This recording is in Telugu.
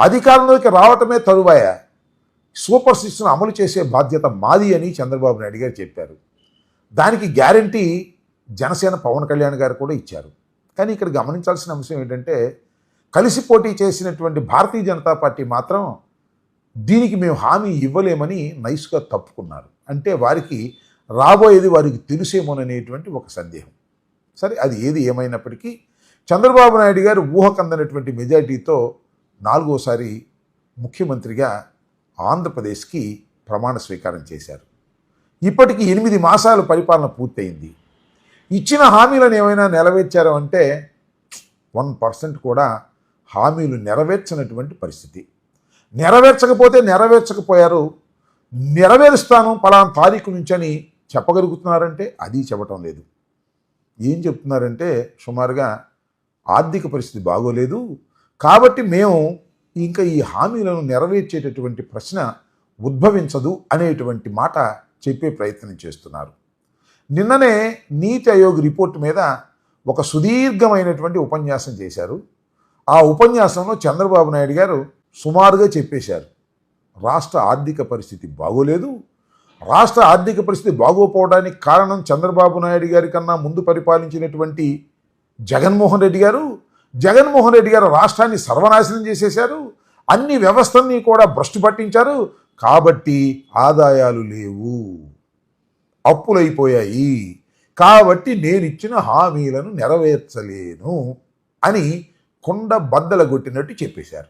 అధికారంలోకి రావటమే తరువాయ సూపర్ సిక్స్ను అమలు చేసే బాధ్యత మాది అని చంద్రబాబు నాయుడు గారు చెప్పారు. దానికి గ్యారంటీ జనసేన పవన్ కళ్యాణ్ గారు కూడా ఇచ్చారు. కానీ ఇక్కడ గమనించాల్సిన అంశం ఏంటంటే, కలిసి పోటీ చేసినటువంటి భారతీయ జనతా పార్టీ మాత్రం దీనికి మేము హామీ ఇవ్వలేమని నైస్గా తప్పుకున్నారు. అంటే వారికి రాబోయేది వారికి తెలుసేమోననేటువంటి ఒక సందేహం. సరే, అది ఏది ఏమైనప్పటికీ చంద్రబాబు నాయుడు గారు ఊహకందనటువంటి మెజారిటీతో 4వసారి ముఖ్యమంత్రిగా ఆంధ్రప్రదేశ్కి ప్రమాణ స్వీకారం చేశారు. ఇప్పటికి 8 మాసాలు పరిపాలన పూర్తయింది. ఇచ్చిన హామీలను ఏమైనా నెరవేర్చారు అంటే 1% కూడా హామీలు నెరవేర్చినటువంటి పరిస్థితి. నెరవేర్చకపోతే నెరవేర్చకపోయారు, నెరవేరుస్తాను పలానా తారీఖు నుంచి అని చెప్పగలుగుతున్నారంటే అది చెప్పటం లేదు. ఏం చెప్తున్నారంటే సుమారుగా ఆర్థిక పరిస్థితి బాగోలేదు కాబట్టి మేము ఇంకా ఈ హామీలను నెరవేర్చేటటువంటి ప్రశ్న ఉద్భవించదు అనేటువంటి మాట చెప్పే ప్రయత్నం చేస్తున్నారు. నిన్ననే నీతి ఆయోగ్ రిపోర్టు మీద ఒక సుదీర్ఘమైనటువంటి ఉపన్యాసం చేశారు. ఆ ఉపన్యాసంలో చంద్రబాబు నాయుడు గారు సుమారుగా చెప్పేశారు, రాష్ట్ర ఆర్థిక పరిస్థితి బాగోలేదు, రాష్ట్ర ఆర్థిక పరిస్థితి బాగోపోవడానికి కారణం చంద్రబాబు నాయుడు గారి కన్నా ముందు పరిపాలించినటువంటి జగన్మోహన్ రెడ్డి గారు. జగన్మోహన్ రెడ్డి గారు రాష్ట్రాన్ని సర్వనాశనం చేసేశారు, అన్ని వ్యవస్థల్ని కూడా భ్రష్టు పట్టించారు, కాబట్టి ఆదాయాలు లేవు, అప్పులైపోయాయి, కాబట్టి నేను ఇచ్చిన హామీలను నెరవేర్చలేను అని కొండ బద్దలగొట్టినట్టు చెప్పేశారు.